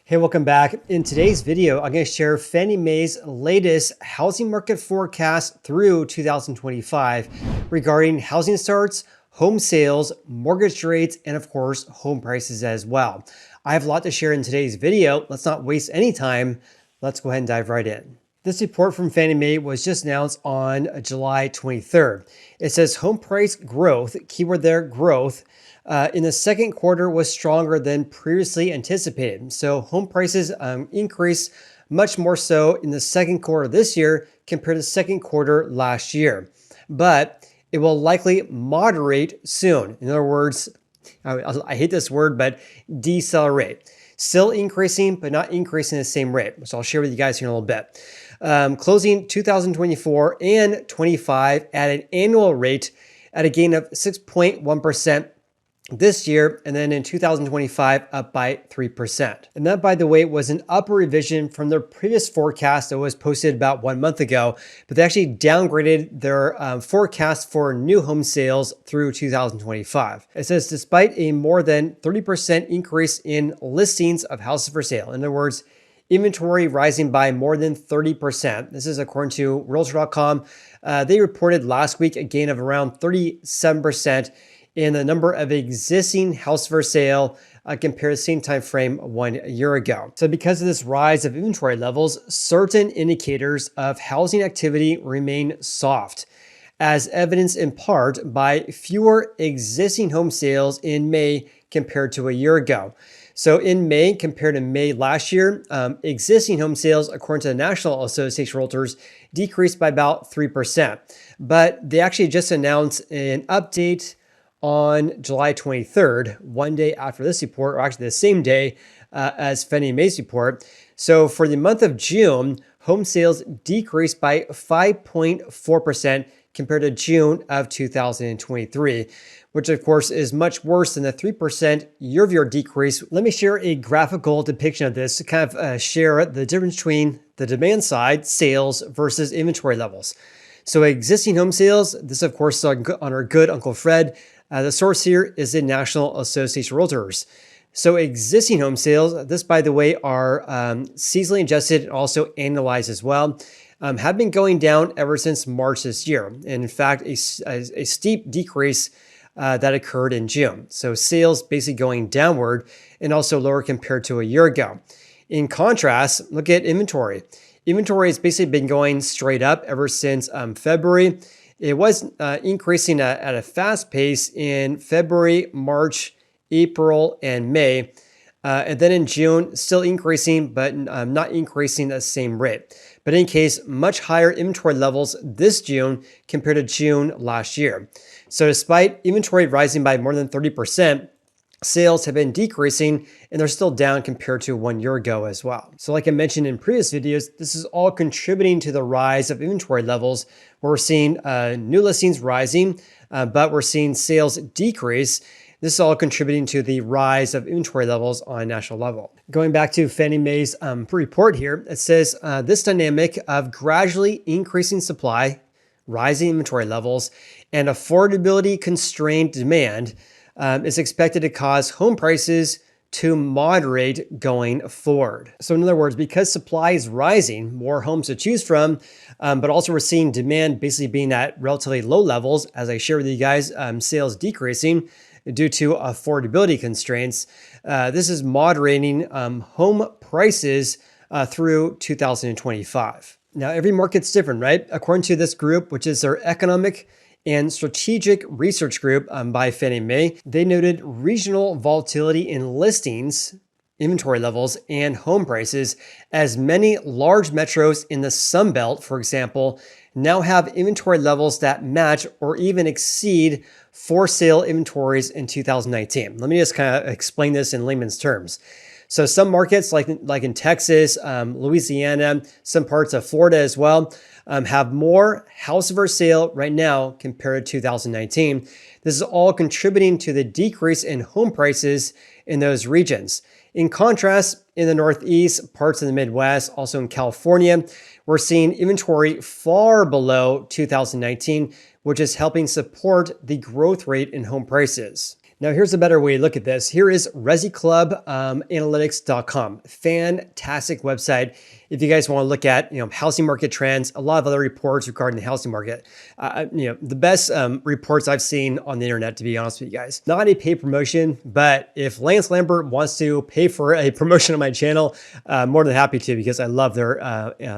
Hey, welcome back. In today's video, I'm going to share Fannie Mae's latest housing market forecast through 2025 regarding housing starts, home sales, mortgage rates, and of course, home prices as well. I have a lot to share in today's video. Let's not waste any time. Let's go ahead and dive right in. This report from Fannie Mae was just announced on July 23rd. It says home price growth, keyword there, growth, in the second quarter was stronger than previously anticipated. So home prices increased much more so in the second quarter this year compared to the second quarter last year. But it will likely moderate soon. In other words, I hate this word, but decelerate. Still increasing, but not increasing at the same rate, which I'll share with you guys here in a little bit. Closing 2024 and 25 at an annual rate at a gain of 6.1%. this year, and then in 2025 up by 3%. And that, by the way, was an upper revision from their previous forecast that was posted about 1 month ago, but they actually downgraded their forecast for new home sales through 2025. It says despite a more than 30% increase in listings of houses for sale, in other words, inventory rising by more than 30%. This is according to Realtor.com. They reported last week a gain of around 37% in the number of existing houses for sale compared to the same time frame 1 year ago. So because of this rise of inventory levels, certain indicators of housing activity remain soft, as evidenced in part by fewer existing home sales in May compared to a year ago. So in May, compared to May last year, existing home sales, according to the National Association of Realtors, decreased by about 3%. But they actually just announced an update on July 23rd, 1 day after this report, or actually the same day as Fannie Mae's report. So for the month of June, home sales decreased by 5.4% compared to June of 2023, which of course is much worse than the 3% year-over-year decrease. Let me share a graphical depiction of this to kind of share the difference between the demand side, sales, versus inventory levels. So existing home sales, this of course is on our good Uncle Fred. The source here is the National Association of Realtors. So existing home sales, this by the way are seasonally adjusted and also annualized as well, have been going down ever since March this year. And in fact, a steep decrease that occurred in June. So sales basically going downward and also lower compared to a year ago. In contrast, look at inventory. Inventory has basically been going straight up ever since February. It was increasing at a fast pace in February, March, April, and May. And then in June, still increasing, but not increasing at the same rate. But in any case, much higher inventory levels this June compared to June last year. So despite inventory rising by more than 30%, sales have been decreasing and they're still down compared to 1 year ago as well. So like I mentioned in previous videos, this is all contributing to the rise of inventory levels where we're seeing new listings rising, but we're seeing sales decrease. This is all contributing to the rise of inventory levels on a national level. Going back to Fannie Mae's report here, it says this dynamic of gradually increasing supply, rising inventory levels, and affordability constrained demand is expected to cause home prices to moderate going forward. So in other words, because supply is rising, more homes to choose from, but also we're seeing demand basically being at relatively low levels, as I shared with you guys, sales decreasing due to affordability constraints. This is moderating home prices through 2025. Now, every market's different, right? According to this group, which is their economic and strategic research group by Fannie Mae, they noted regional volatility in listings, inventory levels, and home prices, as many large metros in the Sun Belt, for example, now have inventory levels that match or even exceed for sale inventories in 2019. Let me just kind of explain this in layman's terms. So some markets like in Texas, Louisiana, some parts of Florida as well, have more houses for sale right now compared to 2019. This is all contributing to the decrease in home prices in those regions. In contrast, in the Northeast, parts of the Midwest, also in California, we're seeing inventory far below 2019, which is helping support the growth rate in home prices. Now, here's a better way to look at this. Here is ResiClubAnalytics.com. Fantastic website. If you guys want to look at, housing market trends, a lot of other reports regarding the housing market. The best reports I've seen on the internet, to be honest with you guys. Not a paid promotion, but if Lance Lambert wants to pay for a promotion on my channel, more than happy to, because I love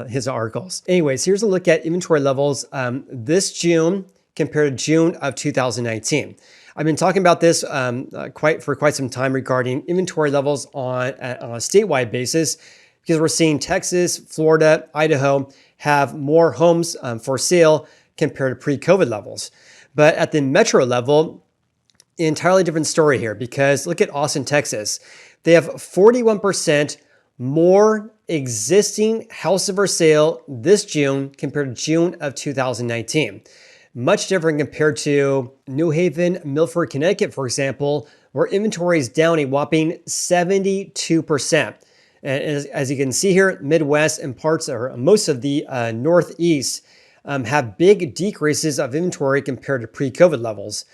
his articles. Anyways, here's a look at inventory levels this June compared to June of 2019. I've been talking about this for quite some time regarding inventory levels on a statewide basis, because we're seeing Texas, Florida, Idaho have more homes for sale compared to pre-COVID levels. But at the metro level, entirely different story here, because look at Austin, Texas. They have 41% more existing houses for sale this June compared to June of 2019. Much different compared to New Haven, Milford, Connecticut, for example, where inventory is down a whopping 72%. And as you can see here, Midwest and most of the Northeast have big decreases of inventory compared to pre-COVID levels.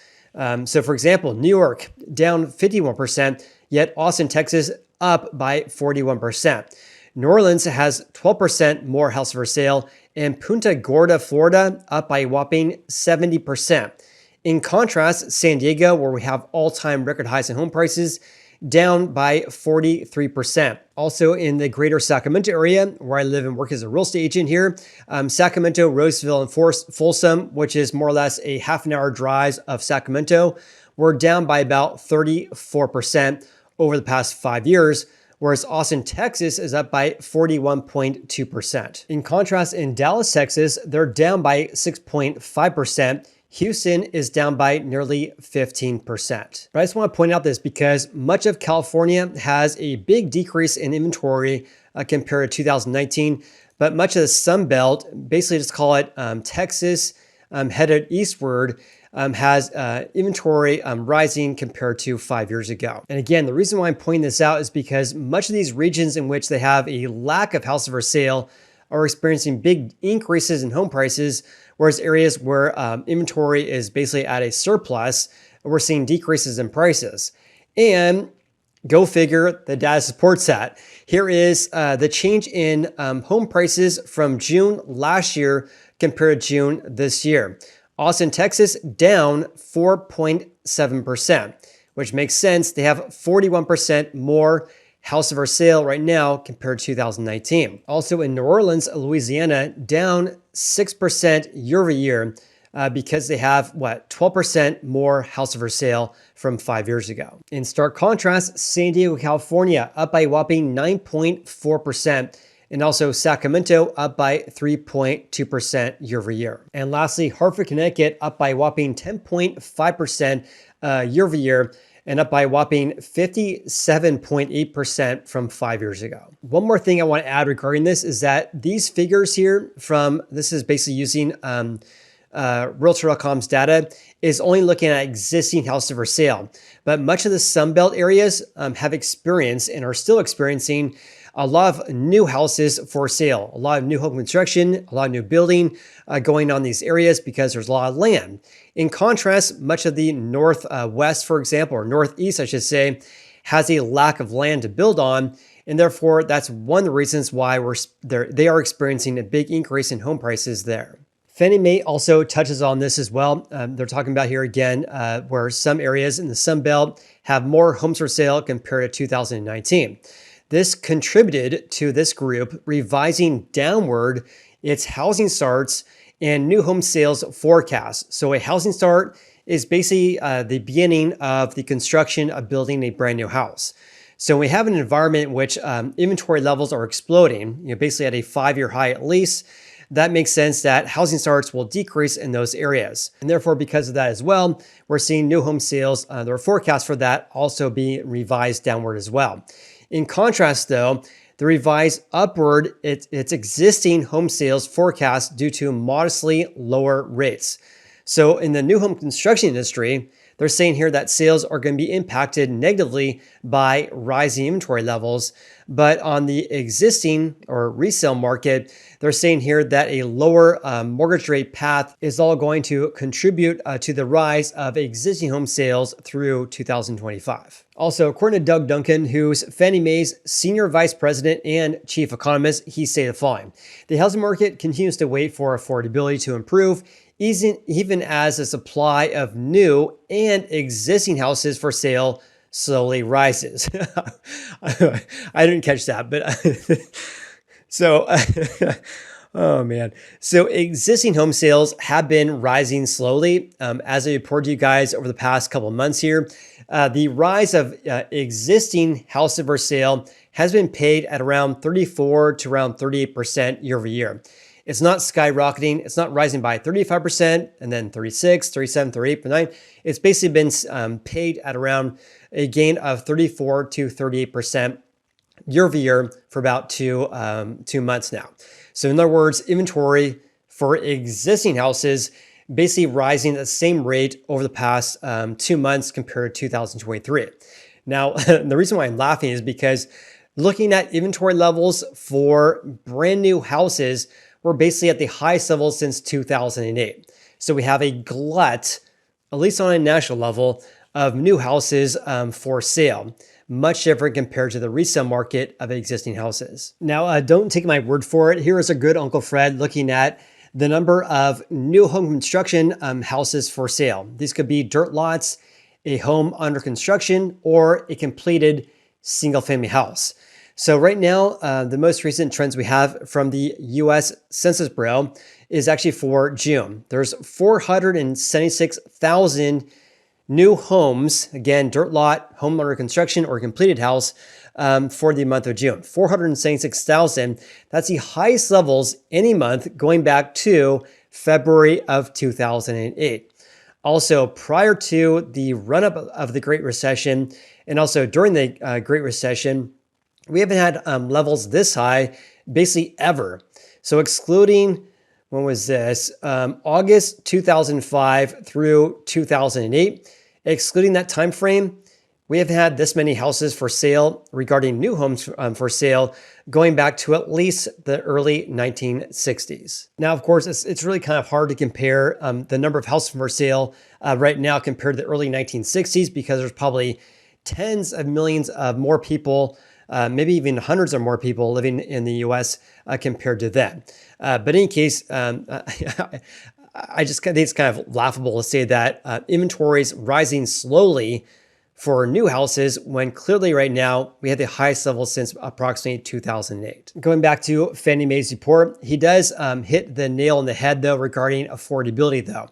So for example, New York down 51%, yet Austin, Texas up by 41%. New Orleans has 12% more houses for sale, and Punta Gorda, Florida, up by a whopping 70%. In contrast, San Diego, where we have all-time record highs in home prices, down by 43%. Also in the greater Sacramento area, where I live and work as a real estate agent here, Sacramento, Roseville, and Folsom, which is more or less a half an hour drive of Sacramento, were down by about 34% over the past 5 years, whereas Austin, Texas is up by 41.2%. In contrast, in Dallas, Texas, they're down by 6.5%. Houston is down by nearly 15%. But I just want to point out this because much of California has a big decrease in inventory compared to 2019, but much of the Sun Belt, basically just call it Texas headed eastward, has inventory rising compared to 5 years ago. And again, the reason why I'm pointing this out is because much of these regions in which they have a lack of houses for sale are experiencing big increases in home prices, whereas areas where inventory is basically at a surplus, we're seeing decreases in prices. And go figure, the data supports that. Here is the change in home prices from June last year compared to June this year. Austin, Texas, down 4.7%, which makes sense. They have 41% more houses for sale right now compared to 2019. Also in New Orleans, Louisiana, down 6% year over year because they have 12% more houses for sale from 5 years ago. In stark contrast, San Diego, California, up by a whopping 9.4%. And also Sacramento up by 3.2% year over year. And lastly, Hartford, Connecticut up by a whopping 10.5% year over year, and up by a whopping 57.8% from 5 years ago. One more thing I want to add regarding this is that these figures here this is basically using Realtor.com's data, is only looking at existing houses for sale. But much of the Sunbelt areas have experienced and are still experiencing a lot of new houses for sale, a lot of new home construction, a lot of new building going on in these areas because there's a lot of land. In contrast, much of the Northwest, for example, or Northeast, I should say, has a lack of land to build on. And therefore, that's one of the reasons why they are experiencing a big increase in home prices there. Fannie Mae also touches on this as well. They're talking about here again, where some areas in the Sun Belt have more homes for sale compared to 2019. This contributed to this group revising downward its housing starts and new home sales forecast. So a housing start is basically the beginning of the construction of building a brand new house. So we have an environment in which inventory levels are exploding, basically at a 5-year high at least. That makes sense that housing starts will decrease in those areas. And therefore, because of that as well, we're seeing new home sales, their forecast for that also being revised downward as well. In contrast, though, the revised upward its existing home sales forecast due to modestly lower rates. So in the new home construction industry, they're saying here that sales are going to be impacted negatively by rising inventory levels. But on the existing or resale market, they're saying here that a lower mortgage rate path is all going to contribute to the rise of existing home sales through 2025. Also, according to Doug Duncan, who's Fannie Mae's senior vice president and chief economist, he stated the following: the housing market continues to wait for affordability to improve, even as the supply of new and existing houses for sale slowly rises. I didn't catch that, but so, oh man. So existing home sales have been rising slowly. As I reported to you guys over the past couple of months here, the rise of existing houses for sale has been paid at around 34 to around 38% year over year. It's not skyrocketing. It's not rising by 35% and then 36, 37, 38, 39. It's basically been paid at around a gain of 34 to 38% year over year for about 2 months now. So in other words, inventory for existing houses basically rising at the same rate over the past 2 months compared to 2023. Now, the reason why I'm laughing is because looking at inventory levels for brand new houses, we're basically at the highest level since 2008. So we have a glut, at least on a national level, of new houses for sale. Much different compared to the resale market of existing houses. Now, don't take my word for it. Here is a good Uncle Fred looking at the number of new home construction houses for sale. These could be dirt lots, a home under construction, or a completed single family house. So right now, the most recent trends we have from the US Census Bureau is actually for June. There's 476,000 new homes, again, dirt lot, home under construction, or completed house for the month of June. 476,000. That's the highest levels any month going back to February of 2008. Also, prior to the run-up of the Great Recession, and also during the Great Recession, we haven't had levels this high basically ever. So excluding, when was this? August 2005 through 2008. Excluding that time frame, we haven't had this many houses for sale regarding new homes for sale going back to at least the early 1960s. Now, of course, it's really kind of hard to compare the number of houses for sale right now compared to the early 1960s because there's probably tens of millions of more people, maybe even hundreds of more people living in the US compared to then. But in any case, I just think it's kind of laughable to say that inventories rising slowly for new houses when clearly right now we have the highest level since approximately 2008. Going back to Fannie Mae's report, he does hit the nail on the head though regarding affordability though.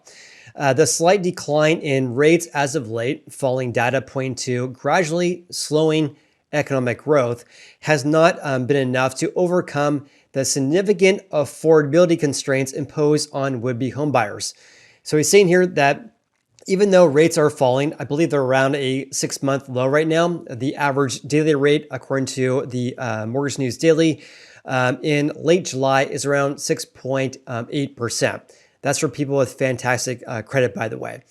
The slight decline in rates as of late, following data pointing to gradually slowing economic growth, has not been enough to overcome the significant affordability constraints imposed on would-be homebuyers. So he's saying here that even though rates are falling, I believe they're around a 6-month low right now. The average daily rate, according to the Mortgage News Daily, in late July is around 6.8%. That's for people with fantastic credit, by the way.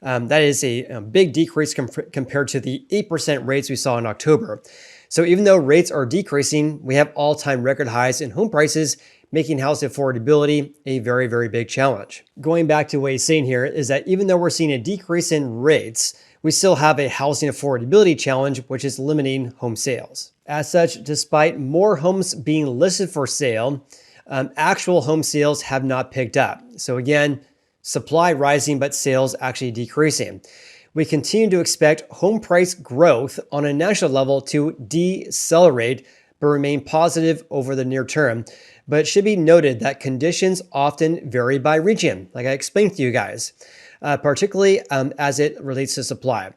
That is a big decrease compared to the 8% rates we saw in October. So even though rates are decreasing, we have all-time record highs in home prices, making house affordability a very, very big challenge. Going back to what he's saying here is that even though we're seeing a decrease in rates, we still have a housing affordability challenge, which is limiting home sales. As such, despite more homes being listed for sale, actual home sales have not picked up. So again, supply rising, but sales actually decreasing. We continue to expect home price growth on a national level to decelerate, but remain positive over the near term. But it should be noted that conditions often vary by region, like I explained to you guys, particularly as it relates to supply.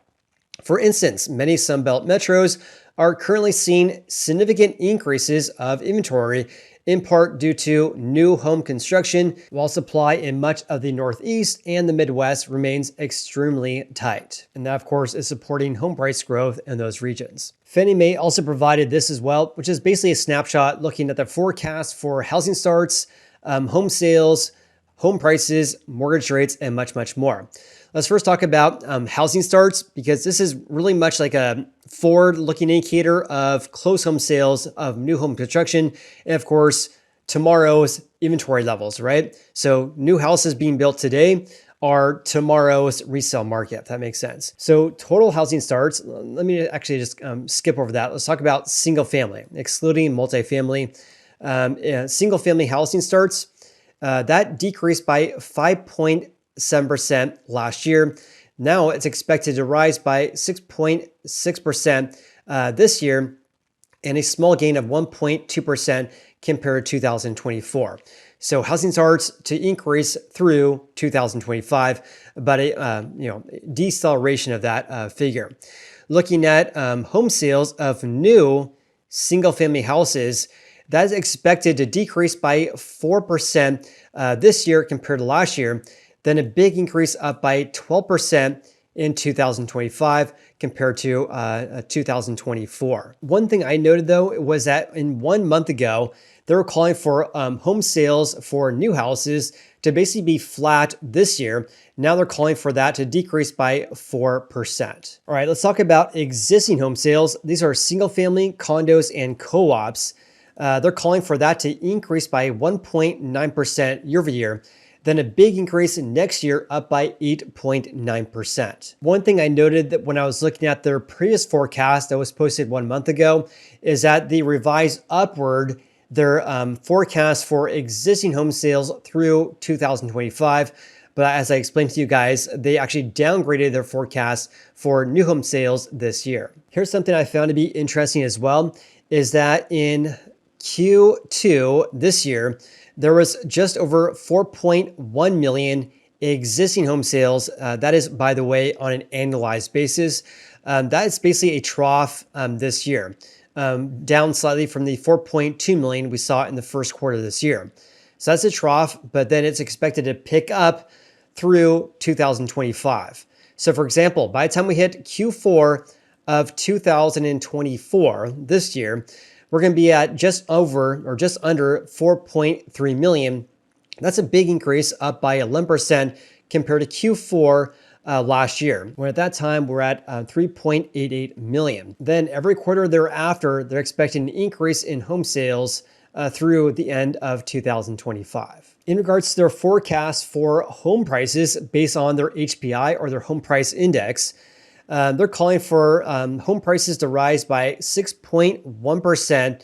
For instance, many Sunbelt metros are currently seeing significant increases of inventory, in part due to new home construction, while supply in much of the Northeast and the Midwest remains extremely tight. And that, of course, is supporting home price growth in those regions. Fannie Mae also provided this as well, which is basically a snapshot looking at the forecast for housing starts, home sales, home prices, mortgage rates, and much, much more. Let's first talk about housing starts, because this is really much like a forward-looking indicator of closed home sales, of new home construction, and of course, tomorrow's inventory levels, right? So new houses being built today are tomorrow's resale market, if that makes sense. So total housing starts, let me actually just skip over that. Let's talk about single family, excluding multifamily. Single family housing starts, that decreased by 5.7% last year. Now it's expected to rise by 6.6% this year, and a small gain of 1.2% compared to 2024. So housing starts to increase through 2025, but a deceleration of that figure. Looking at home sales of new single-family houses, that is expected to decrease by 4% this year compared to last year, then a big increase up by 12% in 2025 compared to 2024. One thing I noted though was that in 1 month ago, they were calling for home sales for new houses to basically be flat this year. Now they're calling for that to decrease by 4%. All right, let's talk about existing home sales. These are single family, condos, and co-ops. They're calling for that to increase by 1.9% year over year. Then a big increase next year, up by 8.9%. One thing I noted that when I was looking at their previous forecast that was posted 1 month ago is that they revised upward their forecast for existing home sales through 2025. But as I explained to you guys, they actually downgraded their forecast for new home sales this year. Here's something I found to be interesting as well, is that in Q2 this year, there was just over 4.1 million existing home sales. That is, by the way, on an annualized basis. That is basically a trough this year, down slightly from the 4.2 million we saw in the first quarter of this year. So that's a trough, but then it's expected to pick up through 2025. So for example, by the time we hit Q4 of 2024 this year, we're going to be at just over or just under 4.3 million. That's a big increase, up by 11% compared to Q4 last year, when at that time we're at 3.88 million. Then every quarter thereafter, they're expecting an increase in home sales through the end of 2025. In regards to their forecast for home prices based on their HPI, or their home price index, they're calling for home prices to rise by 6.1%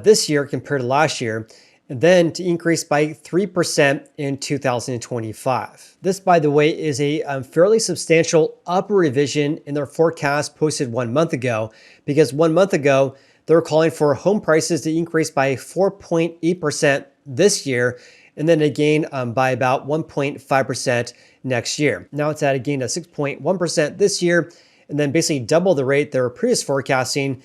this year compared to last year, and then to increase by 3% in 2025. This, by the way, is a fairly substantial upward revision in their forecast posted 1 month ago, because 1 month ago, they were calling for home prices to increase by 4.8% this year, and then again by about 1.5% next year. Now it's at a gain of 6.1% this year, and then basically double the rate they were previously forecasting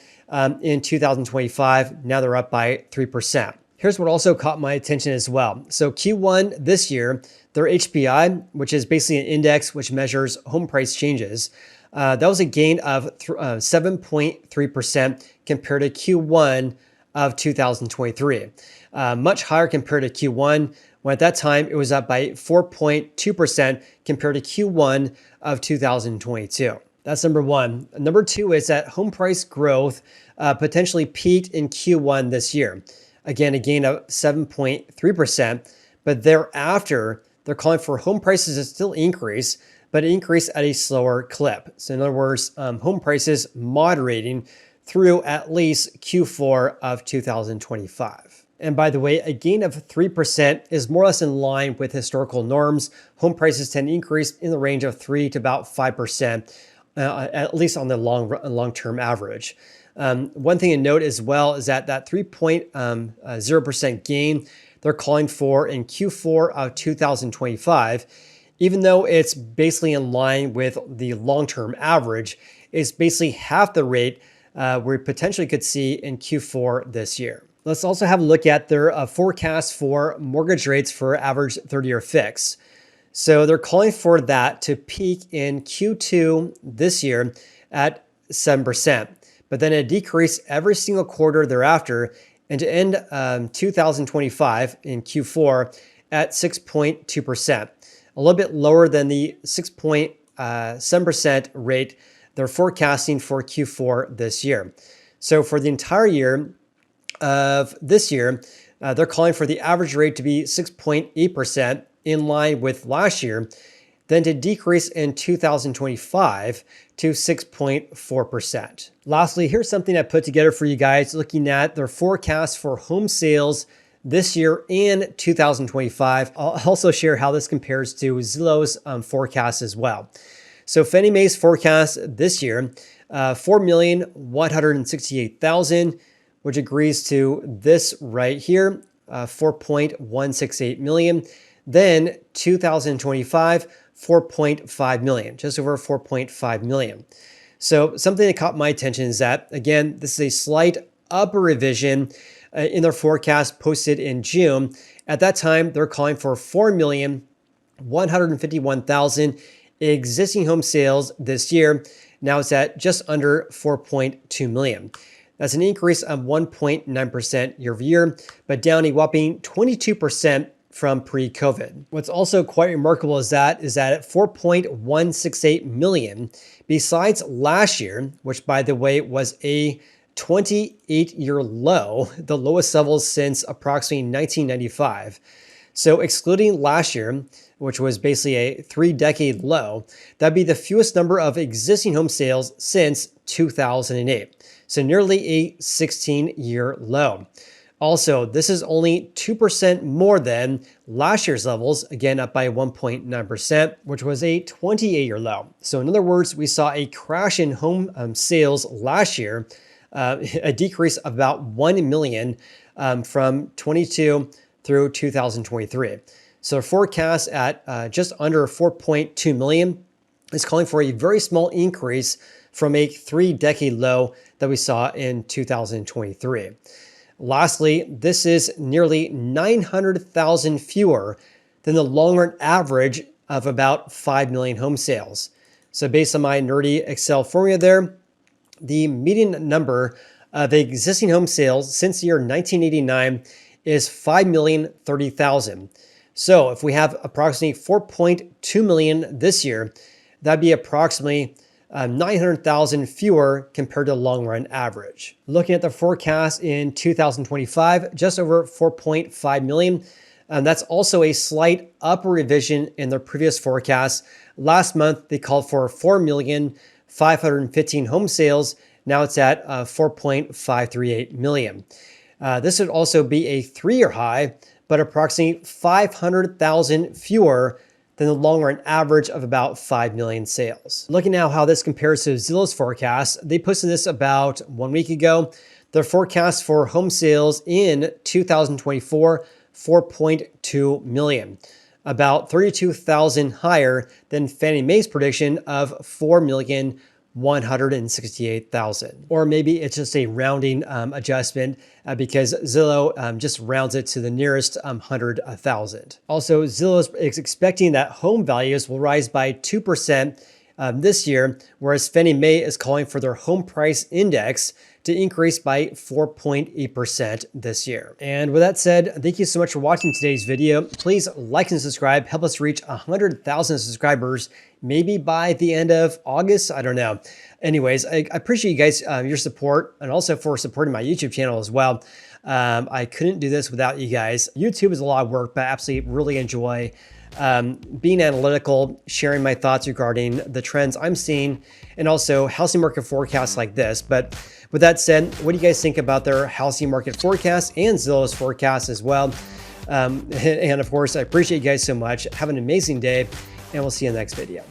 in 2025. Now they're up by 3%. Here's what also caught my attention as well. So Q1 this year, their HPI, which is basically an index which measures home price changes, that was a gain of 7.3% compared to Q1 of 2023. Much higher compared to Q1, when at that time it was up by 4.2% compared to Q1 of 2022. That's number one. Number two is that home price growth potentially peaked in Q1 this year. Again, a gain of 7.3%, but thereafter, they're calling for home prices to still increase, but increase at a slower clip. So in other words, home prices moderating through at least Q4 of 2025. And by the way, a gain of 3% is more or less in line with historical norms. Home prices tend to increase in the range of 3 to about 5%, at least on the long-term average. One thing to note as well is that 3.0% gain they're calling for in Q4 of 2025, even though it's basically in line with the long-term average, is basically half the rate we potentially could see in Q4 this year. Let's also have a look at their forecast for mortgage rates for average 30-year fix. So they're calling for that to peak in Q2 this year at 7%, but then a decrease every single quarter thereafter, and to end 2025 in Q4 at 6.2%, a little bit lower than the 6.7% rate they're forecasting for Q4 this year. So for the entire year of this year, they're calling for the average rate to be 6.8% in line with last year, then to decrease in 2025 to 6.4%. Lastly, here's something I put together for you guys looking at their forecast for home sales this year and 2025. I'll also share how this compares to Zillow's forecast as well. So Fannie Mae's forecast this year, 4,168,000, which agrees to this right here, 4.168 million. Then 2025, 4.5 million, just over 4.5 million. So something that caught my attention is that, again, this is a slight upper revision in their forecast posted in June. At that time, they're calling for 4,151,000 existing home sales this year. Now it's at just under 4.2 million. That's an increase of 1.9% year over year, but down a whopping 22% from pre-COVID. What's also quite remarkable is that at 4.168 million, besides last year, which by the way was a 28-year low, the lowest levels since approximately 1995. So excluding last year, which was basically a 3-decade low, that'd be the fewest number of existing home sales since 2008. So nearly a 16-year low. Also, this is only 2% more than last year's levels, again up by 1.9%, which was a 28-year low. So in other words, we saw a crash in home sales last year, a decrease of about 1 million from 22 through 2023. So forecast at just under 4.2 million is calling for a very small increase from a 3-decade low that we saw in 2023. Lastly, this is nearly 900,000 fewer than the long-run average of about 5 million home sales. So based on my nerdy Excel formula there, the median number of existing home sales since the year 1989 is 5,030,000. So if we have approximately 4.2 million this year, that'd be approximately 900,000 fewer compared to the long-run average. Looking at the forecast in 2025, just over 4.5 million. That's also a slight upper revision in their previous forecast. Last month, they called for 4,515 home sales. Now it's at 4.538 million. This would also be a 3-year high, but approximately 500,000 fewer than the long-run average of about 5 million sales. Looking now how this compares to Zillow's forecast, they posted this about 1 week ago. Their forecast for home sales in 2024, 4.2 million, about 32,000 higher than Fannie Mae's prediction of 4,168,000. Or maybe it's just a rounding adjustment because Zillow just rounds it to the nearest 100,000. Also, Zillow is expecting that home values will rise by 2% this year, whereas Fannie Mae is calling for their home price index to increase by 4.8% this year. And with that said, thank you so much for watching today's video. Please like and subscribe, help us reach 100,000 subscribers, maybe by the end of August, I don't know. Anyways, I appreciate you guys, your support, and also for supporting my YouTube channel as well. I couldn't do this without you guys. YouTube is a lot of work, but I absolutely really enjoy being analytical, sharing my thoughts regarding the trends I'm seeing, and also housing market forecasts like this. But with that said, what do you guys think about their housing market forecast and Zillow's forecast as well? And of course, I appreciate you guys so much. Have an amazing day, and we'll see you in the next video.